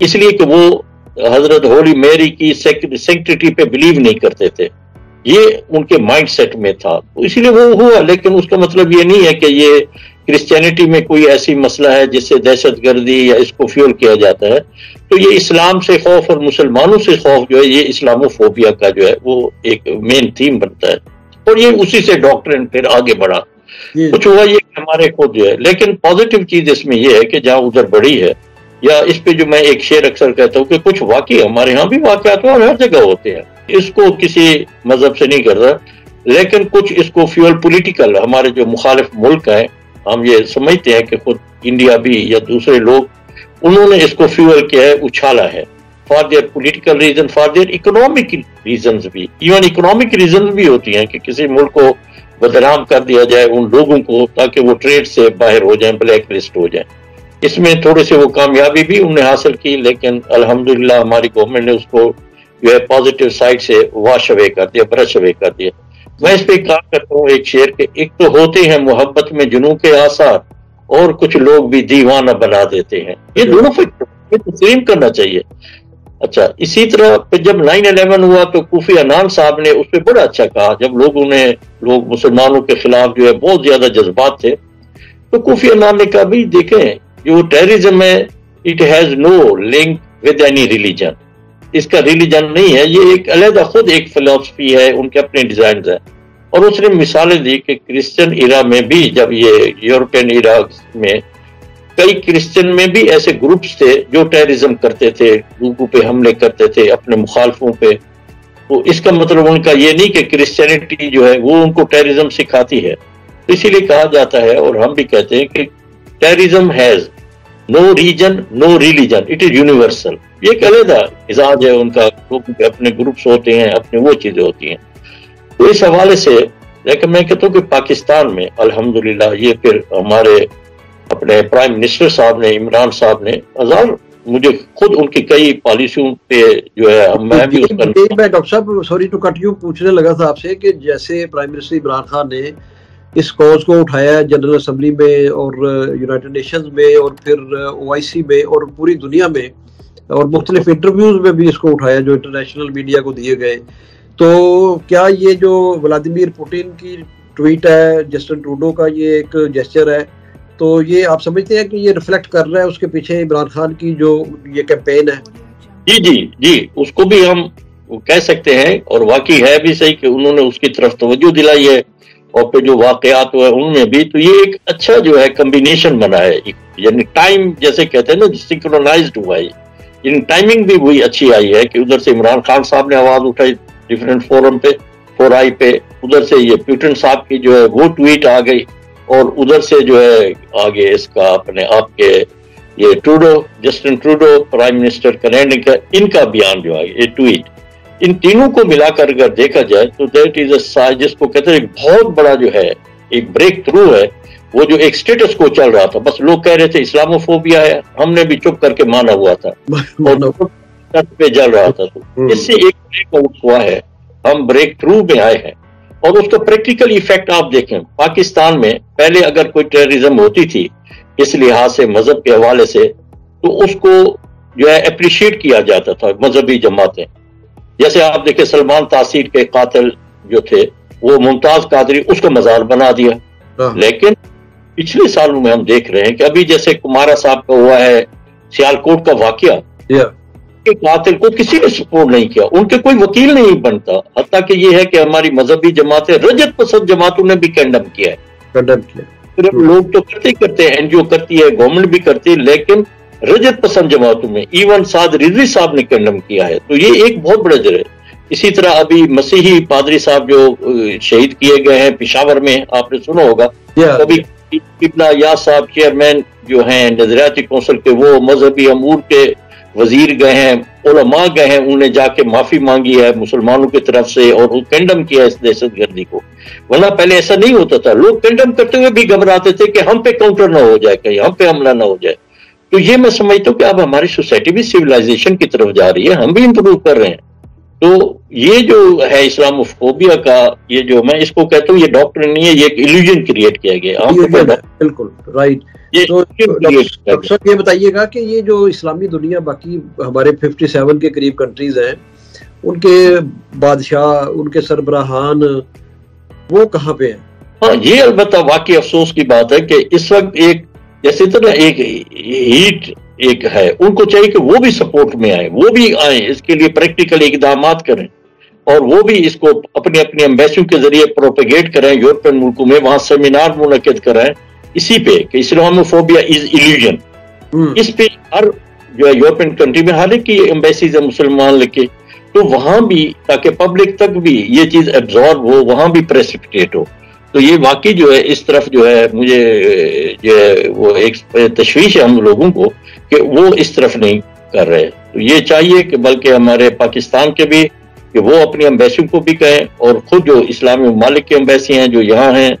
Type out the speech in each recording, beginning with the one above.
اس لیے کہ وہ حضرت ہولی میری کی سینکٹریٹی پہ بلیو نہیں کرتے تھے، یہ ان کے مائنڈ سیٹ میں تھا، اسی لیے وہ ہوا. لیکن اس کا مطلب یہ نہیں ہے کہ یہ کرسچینٹی میں کوئی ایسی مسئلہ ہے جس سے دہشت گردی یا اس کو فیول کیا جاتا ہے. تو یہ اسلام سے خوف اور مسلمانوں سے خوف جو ہے، یہ اسلاموفوبیا کا جو ہے وہ ایک مین تھیم بنتا ہے، اور یہ اسی سے ڈاکٹرن پھر آگے بڑھا. کچھ ہوا یہ کہ ہمارے خود جو ہے، لیکن پازیٹیو چیز اس میں یہ ہے کہ جہاں ادھر بڑی ہے، یا اس پہ جو میں ایک شعر اکثر کہتا ہوں کہ کچھ واقعی ہمارے ہاں بھی واقعات اور ہر جگہ ہوتے ہیں، اس کو کسی مذہب سے نہیں کر رہا، لیکن کچھ اس کو فیول پولیٹیکل، ہمارے جو مخالف ملک ہیں ہم یہ سمجھتے ہیں کہ خود انڈیا بھی یا دوسرے لوگ، انہوں نے اس کو فیول کیا ہے، اچھالا ہے، for their political reason, for their economic reasons بھی، ایون اکنامک ریزنز بھی ہوتی ہیں کہ کسی ملک کو بدنام کر دیا جائے ان لوگوں کو، تاکہ وہ ٹریڈ سے باہر ہو جائیں، بلیک لسٹ ہو جائیں. اس میں تھوڑے سے وہ کامیابی بھی انہوں نے حاصل کی، لیکن الحمدللہ ہماری گورنمنٹ نے اس کو جو ہے پازیٹیو سائڈ سے واش اوے کر دیا، برش اوے کر دیا. میں اس پہ کام کرتا ہوں ایک شعر کے، ایک تو ہوتے ہیں محبت میں جنوں کے آثار، اور کچھ لوگ بھی دیوانہ بنا دیتے ہیں. یہ دونوں فکر تسلیم کرنا چاہیے. اچھا، اسی طرح جب 9/11 ہوا تو کوفی عنان صاحب نے اس پہ بڑا اچھا کہا، جب لوگ مسلمانوں کے خلاف جو ہے بہت زیادہ جذبات تھے، تو کوفی عنان نے کہا بھی دیکھیں جو ٹیررزم ہے، it has no link with any religion, اس کا ریلیجن نہیں ہے، یہ ایک علیحدہ خود ایک فلسفی ہے، ان کے اپنے ڈیزائنز ہیں. اور اس نے مثالیں دی کہ کرسچن ایرا میں بھی، جب یہ یورپین ایرا میں کئی کرسچن میں بھی ایسے گروپس تھے جو ٹیررزم کرتے تھے، لوگوں پہ حملے کرتے تھے، اپنے مخالفوں پہ. تو اس کا مطلب ان کا یہ نہیں کہ کرسچینٹی جو ہے وہ ان کو ٹیررزم سکھاتی ہے. اسی لیے کہا جاتا ہے، اور ہم بھی کہتے ہیں کہ terrorism has no region no religion, it is universal. یہ ایک علیحدہ مزاج ہے ان کا، لوگوں کے اپنے گروپس ہوتے ہیں، اپنے وہ چیزیں ہوتی ہیں. تو اس حوالے سے لیکن میں کہتا ہوں کہ پاکستان میں الحمدللہ یہ پھر ہمارے اپنے پرائم منسٹر صاحب نے، عمران صاحب نے مجھے خود ان کی کئی پالیسیوں پہ جو ہے میں بھی اس پر میں ڈاکٹر صاحب سوری ٹو کٹ یو پوچھنے لگا تھا آپ سے کہ جیسے پرائم منسٹر عمران خان نے اس کوز کو اٹھایا جنرل اسمبلی میں اور یونائٹڈ نیشنز میں اور پھر OIC میں اور پوری دنیا میں، اور مختلف انٹرویوز میں بھی اس کو اٹھایا جو انٹرنیشنل میڈیا کو دیے گئے، تو کیا یہ جو ولادیمیر پوٹن کی ٹویٹ ہے، جسٹن ٹروڈو کا یہ ایک جیسچر ہے، تو یہ آپ سمجھتے ہیں کہ یہ ریفلیکٹ کر رہا ہے اس کے پیچھے عمران خان کی جو یہ کیمپین ہے؟ جی اس کو بھی ہم کہہ سکتے ہیں، اور واقعی ہے بھی صحیح کہ انہوں نے اس کی طرف توجہ دلائی ہے، اور پھر جو واقعات ہوئے ان میں بھی. تو یہ ایک اچھا جو ہے کمبینیشن بنا ہے، یعنی ٹائم جیسے کہتے ہیں نا سنکرونائزڈ ہوا ہے، یعنی ٹائمنگ بھی وہی اچھی آئی ہے کہ ادھر سے عمران خان صاحب نے آواز اٹھائی ڈیفرنٹ فورم پہ، 4i پہ، ادھر سے یہ پیوٹن صاحب کی جو ہے وہ ٹویٹ آ گئی، اور ادھر سے جو ہے آگے اس کا اپنے آپ کے یہ Justin Trudeau prime minister Canada کا، ان کا بیان جو ہے یہ ٹویٹ، ان تینوں کو ملا کر اگر دیکھا جائے تو دیٹ از اے سائن، جس کو کہتے ہیں ایک بہت بڑا جو ہے ایک بریک تھرو ہے. وہ جو ایک سٹیٹس کو چل رہا تھا، بس لوگ کہہ رہے تھے اسلاموفوبیا ہے، ہم نے بھی چپ کر کے مانا ہوا تھا اور پہ جل رہا تھا. تو اس سے ایک بریک آؤٹ ہوا ہے، ہم بریک تھرو میں آئے ہیں. اور اس کا پریکٹیکل ایفیکٹ آپ دیکھیں پاکستان میں، پہلے اگر کوئی ٹیررزم ہوتی تھی اس لحاظ سے مذہب کے حوالے سے، تو اس کو جو ہے اپریشیٹ کیا جاتا تھا مذہبی جماعتیں. جیسے آپ دیکھیں سلمان تاثیر کے قاتل جو تھے وہ ممتاز قادری، اس کو مزار بنا دیا. لیکن پچھلے سالوں میں ہم دیکھ رہے ہیں کہ ابھی جیسے کمارا صاحب کا ہوا ہے سیالکوٹ کا واقعہ، قاتل کو کسی نے سپورٹ نہیں کیا، ان کے کوئی وکیل نہیں بنتا، حتیٰ کہ یہ ہے کہ ہماری مذہبی جماعتیں، رجت پسند جماعتوں نے بھی کنڈم کیا ہے. صرف لوگ تو کرتے ہیں، NGO کرتی ہے، گورنمنٹ بھی کرتی ہے، لیکن رجت پسند جماعتوں میں ایون سعد رضوی صاحب نے کنڈم کیا ہے. تو یہ ایک بہت بڑا ذریعہ. اسی طرح ابھی مسیحی پادری صاحب جو شہید کیے گئے ہیں پشاور میں، آپ نے سنا ہوگا، ابھی قبلہ یا صاحب چیئرمین جو ہیں نظریاتی کونسل کے، وہ مذہبی امور کے وزیر گئے ہیں، علماء گئے ہیں، انہوں نے جا کے معافی مانگی ہے مسلمانوں کی طرف سے، اور وہ کنڈم کیا اس دہشت گردی کو. ورنہ پہلے ایسا نہیں ہوتا تھا، لوگ کنڈم کرتے ہوئے بھی گھبراتے تھے کہ ہم پہ کاؤنٹر نہ ہو جائے، کہیں ہم پہ حملہ نہ ہو جائے. تو یہ میں سمجھتا ہوں کہ اب ہماری سوسائٹی بھی سویلائزیشن کی طرف جا رہی ہے، ہم بھی امپروو کر رہے ہیں. تو یہ جو ہے اسلاموفوبیا کا، یہ جو میں اس کو کہتا ہوں یہ ڈاکٹر نہیں ہے، یہ ایک ایلیوژن کریٹ کیا گیا. بالکل رائٹ. تو ڈاکٹر صاحب یہ بتائیے گا کہ یہ جو اسلامی دنیا باقی ہمارے 57 کے قریب کنٹریز ہیں، ان کے بادشاہ، ان کے سربراہان وہ کہاں پہ ہیں؟ ہاں، یہ البتہ واقعی افسوس کی بات ہے کہ اس وقت ایک جیسے طرح ایک ہیٹ ایک ہے، ان کو چاہیے کہ وہ بھی سپورٹ میں آئیں، وہ بھی آئیں، اس کے لیے پریکٹیکل اقدامات کریں، اور وہ بھی اس کو اپنی اپنی ایمبیسیوں کے ذریعے پروپیگیٹ کریں یورپین ملکوں میں، وہاں سیمینار منعقد کریں اسی پہ کہ اسلاموفوبیا از ایلیوژن. اس پہ ہر جو ہے یورپین کنٹری میں ہر ایک کی ایمبیسیز ہے مسلمان لکھے، تو وہاں بھی تاکہ پبلک تک بھی یہ چیز ایبزارب ہو، وہاں بھی پریسپیٹیٹ ہو. تو یہ واقعی جو ہے اس طرف جو ہے مجھے جو ہے وہ ایک تشویش ہے ہم لوگوں کو کہ وہ اس طرف نہیں کر رہے. تو یہ چاہیے کہ بلکہ ہمارے پاکستان کے بھی کہ وہ اپنی ایمبیسیوں کو بھی کہیں، اور خود جو اسلامی ممالک کی ایمبیسی ہیں جو یہاں ہیں،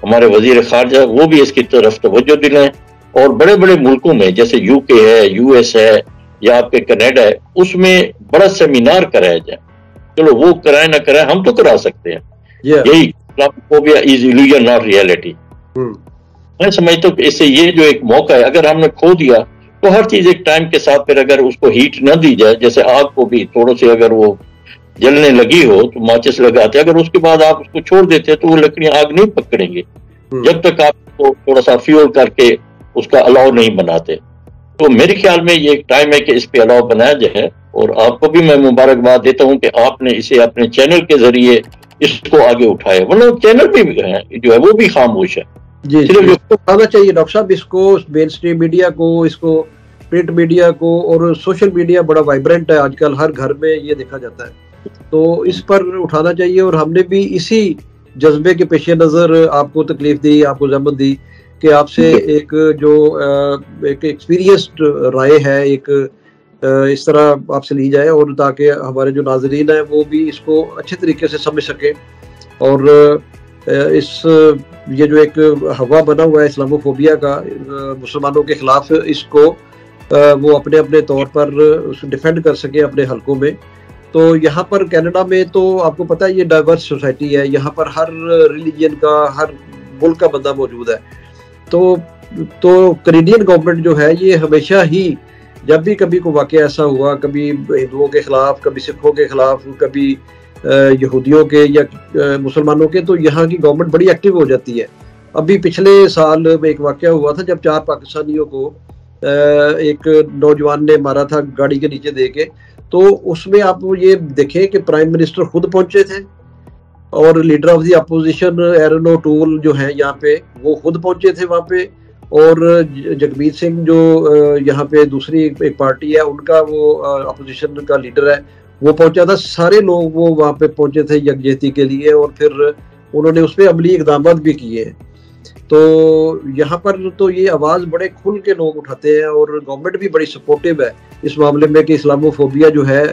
ہمارے وزیر خارجہ وہ بھی اس کی طرف توجہ دلائیں، اور بڑے بڑے ملکوں میں جیسے یو کے ہے، یو ایس ہے، یا آپ کے کینیڈا ہے، اس میں بڑا سیمینار کرایا جائے. چلو وہ کرائے نہ کرائے، ہم تو کرا سکتے ہیں. یہی Islamophobia is illusion not reality. میں سمجھتا ہوں کہ اس سے یہ جو ایک موقع ہے اگر ہم نے کھو دیا تو ہر چیز ایک ٹائم کے ساتھ پھر اگر اس کو ہیٹ نہ دی جائے، جیسے آگ کو بھی تھوڑا سی اگر وہ جلنے لگی ہو تو ماچس لگاتے، اگر اس کے بعد آپ اس کو چھوڑ دیتے تو وہ لکڑیاں آگ نہیں پکڑیں گے جب تک آپ اس کو تھوڑا سا فیول کر کے اس کا الاؤ نہیں بناتے. تو میرے خیال میں یہ ایک ٹائم ہے کہ اس پہ الاؤ بنایا جائے، اور آپ کو بھی میں مبارکباد دیتا ہوں کہ آپ نے اسے اپنے چینل کے ذریعے اس کو آگے اٹھایا، ورنہ چینل بھی جو ہے وہ بھی خاموش ہے. جی آنا چاہیے ڈاکٹر صاحب، اس کو مین اسٹریم میڈیا کو، اس کو پرنٹ میڈیا کو، اور سوشل میڈیا بڑا وائبرنٹ ہے آج کل، ہر گھر میں یہ دیکھا جاتا ہے، تو اس پر اٹھانا چاہیے. اور ہم نے بھی اسی جذبے کے پیش نظر آپ کو تکلیف دی، آپ کو زحمت دی کہ آپ سے ایک جو ایک ایکسپیرینسڈ رائے ہے ایک اس طرح آپ سے لی جائے، اور تاکہ ہمارے جو ناظرین ہیں وہ بھی اس کو اچھے طریقے سے سمجھ سکیں. اور اس یہ جو ایک ہوا بنا ہوا ہے اسلاموفوبیا کا مسلمانوں کے خلاف، اس کو وہ اپنے اپنے طور پر ڈیفینڈ کر سکے اپنے حلقوں میں. تو یہاں پر کینیڈا میں تو آپ کو پتہ ہے یہ ڈائیورس سوسائٹی ہے، یہاں پر ہر ریلیجن کا، ہر ملک کا بندہ موجود ہے. تو کینیڈین گورنمنٹ جو ہے یہ ہمیشہ ہی جب بھی کبھی کوئی واقعہ ایسا ہوا، کبھی ہندوؤں کے خلاف، کبھی سکھوں کے خلاف، کبھی یہودیوں کے یا مسلمانوں کے، تو یہاں کی گورنمنٹ بڑی ایکٹیو ہو جاتی ہے. ابھی پچھلے سال میں ایک واقعہ ہوا تھا جب 4 پاکستانیوں کو ایک نوجوان نے مارا تھا گاڑی کے نیچے دے کے. تو اس میں آپ یہ دیکھیں کہ پرائم منسٹر خود پہنچے تھے، اور لیڈر آف دی اپوزیشن ایرن اوٹول جو ہیں یہاں پہ وہ خود پہنچے تھے وہاں پہ، اور جگمیت سنگھ جو یہاں پہ دوسری ایک پارٹی ہے ان کا وہ اپوزیشن کا لیڈر ہے وہ پہنچا تھا. سارے لوگ وہ وہاں پہ پہنچے تھے یکجہتی کے لیے، اور پھر انہوں نے اس پہ عملی اقدامات بھی کیے ہیں. تو یہاں پر تو یہ آواز بڑے کھل کے لوگ اٹھاتے ہیں، اور گورنمنٹ بھی بڑی سپورٹیو ہے اس معاملے میں کہ اسلاموفوبیا جو ہے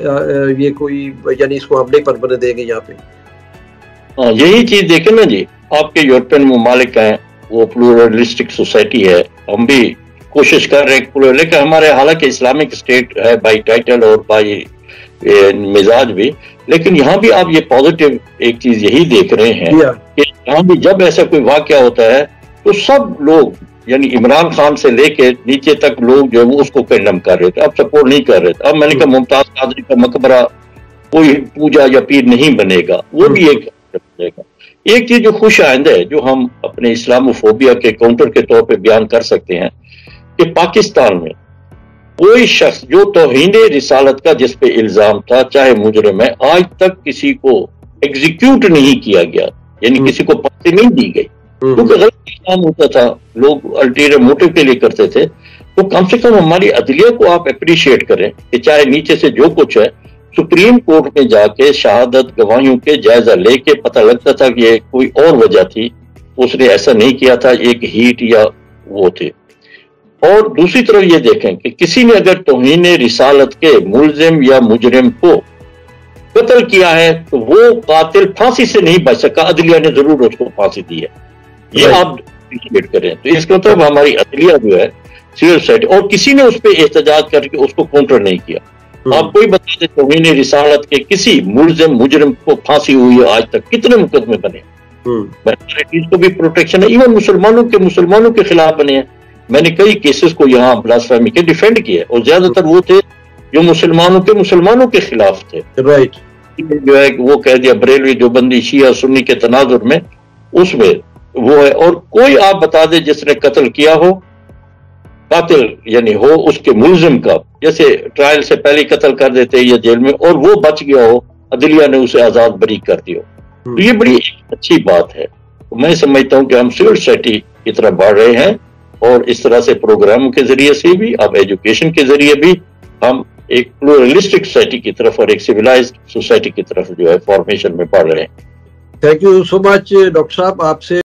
یہ کوئی یعنی اس کو ہم نہیں پنپنے دیں گے یہاں پہ. یہی چیز دیکھیں نا جی، آپ کے یورپین ممالک ہیں وہ پلورلسٹک سوسائٹی ہے، ہم بھی کوشش کر رہے ہیں، لیکن ہمارے حالانکہ اسلامک اسٹیٹ ہے بائی ٹائٹل اور بائی مزاج بھی، لیکن یہاں بھی آپ یہ پازیٹیو ایک چیز یہی دیکھ رہے ہیں کہ یہاں بھی جب ایسا کوئی واقعہ ہوتا ہے تو سب لوگ یعنی عمران خان سے لے کے نیچے تک لوگ جو ہے وہ اس کو کنڈم کر رہے تھے، اب سپورٹ نہیں کر رہے تھے. اب میں نے کہا ممتاز قادری کا مقبرہ کوئی پوجا یا پیر نہیں بنے گا، وہ بھی ایک بنے گا. ایک چیز جو خوش آئند ہے جو ہم اپنے اسلاموفوبیا کے کاؤنٹر کے طور پہ بیان کر سکتے ہیں کہ پاکستان میں کوئی شخص جو توہین رسالت کا جس پہ الزام تھا چاہے مجرم ہے، آج تک کسی کو ایگزیکیوٹ نہیں کیا گیا، یعنی کسی کو پھانسی نہیں دی گئی، کیونکہ غلط الزام ہوتا تھا، لوگ الٹیریئر موٹو کے لیے کرتے تھے. تو کم سے کم ہماری عدلیہ کو آپ اپریشیٹ کریں کہ چاہے نیچے سے جو کچھ ہے، سپریم کورٹ میں جا کے شہادت گواہیوں کے جائزہ لے کے پتہ لگتا تھا کہ یہ کوئی اور وجہ تھی، اس نے ایسا نہیں کیا تھا، ایک ہیٹ یا وہ تھے. اور دوسری طرف یہ دیکھیں کہ کسی نے اگر توہین رسالت کے ملزم یا مجرم کو قتل کیا ہے تو وہ قاتل پھانسی سے نہیں بچ سکا، عدلیہ نے ضرور اس کو پھانسی دی ہے. یہ آپ اپریشیٹ کریں. تو اس کا مطلب ہماری عدلیہ جو ہے سول سوسائٹی، اور کسی نے اس پہ احتجاج کر کے اس کو کاؤنٹر نہیں کیا. آپ کوئی بتا دیں توہین رسالت کے کسی ملزم مجرم کو پھانسی ہوئی ہے آج تک؟ کتنے مقدمے بنے؟ مائنورٹیز کو بھی پروٹیکشن ہے، ایون مسلمانوں کے خلاف بنے ہیں. میں نے کئی کیسز کو یہاں بلاسفیمی کے ڈیفینڈ کیا، اور زیادہ تر وہ تھے جو مسلمانوں کے خلاف تھے. رائٹ. جو ہے وہ کہہ دیا بریلوی دیوبندی شیعہ سنی کے تناظر میں، اس میں وہ ہے. اور کوئی آپ بتا دے جس نے قتل کیا ہو، قاتل یعنی ہو اس کے ملزم کا، جیسے ٹرائل سے پہلے قتل کر دیتے یا جیل میں، اور وہ بچ گیا ہو، عدلیہ نے اسے آزاد بری کر دیا. تو یہ بڑی اچھی بات ہے. میں سمجھتا ہوں کہ ہم سول سوسائٹی کی طرف بڑھ رہے ہیں، اور اس طرح سے پروگراموں کے ذریعے سے بھی، اب ایجوکیشن کے ذریعے بھی ہم ایک پلورلسٹک سوسائٹی کی طرف اور ایک سویلائزڈ سوسائٹی کی طرف جو ہے فارمیشن میں بڑھ رہے ہیں. Thank you so much doctor صاحب. آپ سے